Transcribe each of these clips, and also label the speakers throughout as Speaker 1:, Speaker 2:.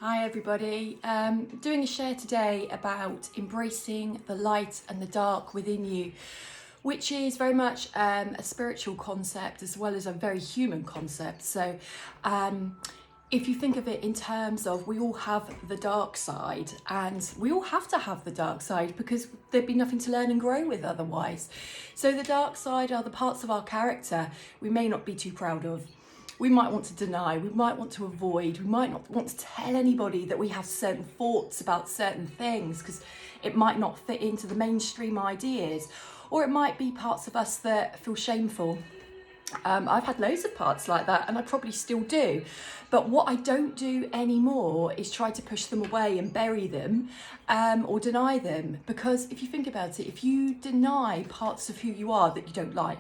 Speaker 1: Hi everybody, doing a share today about embracing the light and the dark within you, which is very much a spiritual concept as well as a very human concept. So if you think of it in terms of we all have the dark side, and we all have to have the dark side because there'd be nothing to learn and grow with otherwise. So the dark side are the parts of our character we may not be too proud of. We might want to deny, we might want to avoid, we might not want to tell anybody that we have certain thoughts about certain things because it might not fit into the mainstream ideas, or it might be parts of us that feel shameful. I've had loads of parts like that, and I probably still do. But what I don't do anymore is try to push them away and bury them or deny them. Because if you think about it, if you deny parts of who you are that you don't like,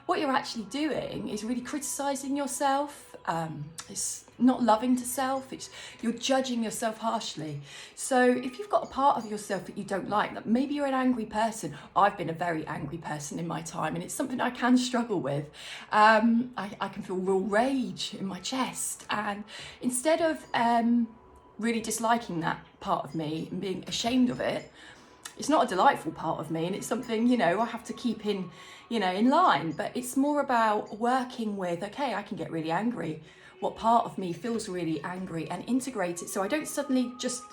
Speaker 1: what you're actually doing is really criticising yourself. It's not loving to self, you're judging yourself harshly. So if you've got a part of yourself that you don't like, that maybe you're an angry person. I've been a very angry person in my time, and it's something I can struggle with. I can feel real rage in my chest, and instead of really disliking that part of me and being ashamed of it, it's not a delightful part of me, and it's something, I have to keep in line. But it's more about working with, okay, I can get really angry. What part of me feels really angry, and integrate it so I don't suddenly just,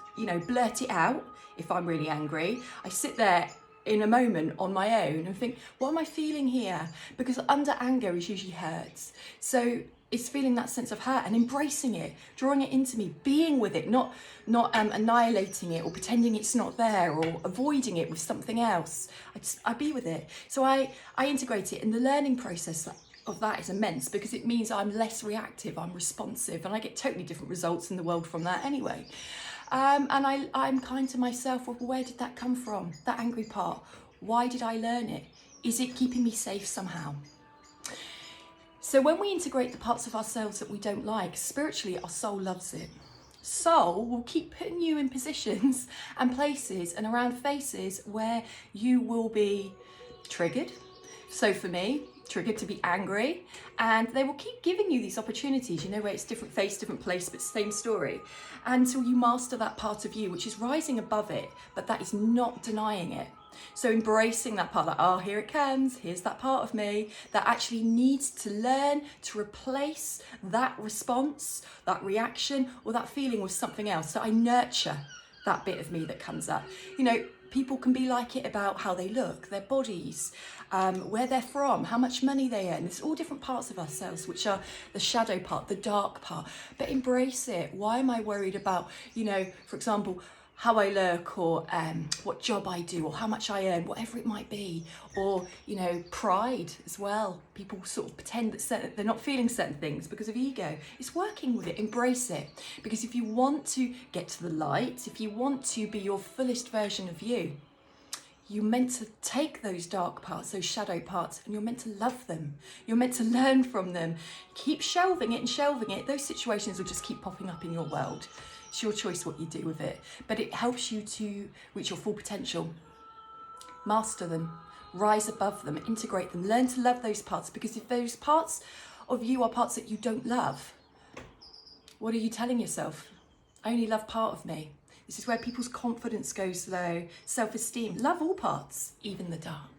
Speaker 1: blurt it out if I'm really angry. I sit there in a moment on my own and think, what am I feeling here? Because under anger is usually hurts. So it's feeling that sense of hurt and embracing it, drawing it into me, being with it, not annihilating it or pretending it's not there or avoiding it with something else. I be with it. So I integrate it, and the learning process of that is immense because it means I'm less reactive, I'm responsive, and I get totally different results in the world from that anyway. And I'm kind to myself. Well, where did that come from? That angry part. Why did I learn it? Is it keeping me safe somehow? So when we integrate the parts of ourselves that we don't like, spiritually, our soul loves it. Soul will keep putting you in positions and places and around faces where you will be triggered. So for me, triggered to be angry, and they will keep giving you these opportunities, where it's different face, different place, but same story, until you master that part of you, which is rising above it, but that is not denying it. So embracing that part, like, oh, here it comes, here's that part of me that actually needs to learn to replace that response, that reaction, or that feeling with something else. So I nurture that bit of me that comes up. People can be like it about how they look, their bodies, where they're from, how much money they earn. It's all different parts of ourselves, which are the shadow part, the dark part. But embrace it. Why am I worried about, for example, how I look, or what job I do, or how much I earn, whatever it might be, or pride as well. People sort of pretend that they're not feeling certain things because of ego. It's working with it, embrace it, because if you want to get to the light, if you want to be your fullest version of you, you're meant to take those dark parts, those shadow parts, and you're meant to love them. You're meant to learn from them. Keep shelving it and shelving it. Those situations will just keep popping up in your world. It's your choice what you do with it, but it helps you to reach your full potential. Master them, rise above them, integrate them, learn to love those parts, because if those parts of you are parts that you don't love, what are you telling yourself? I only love part of me. This is where people's confidence goes low, self-esteem. Love all parts, even the dark.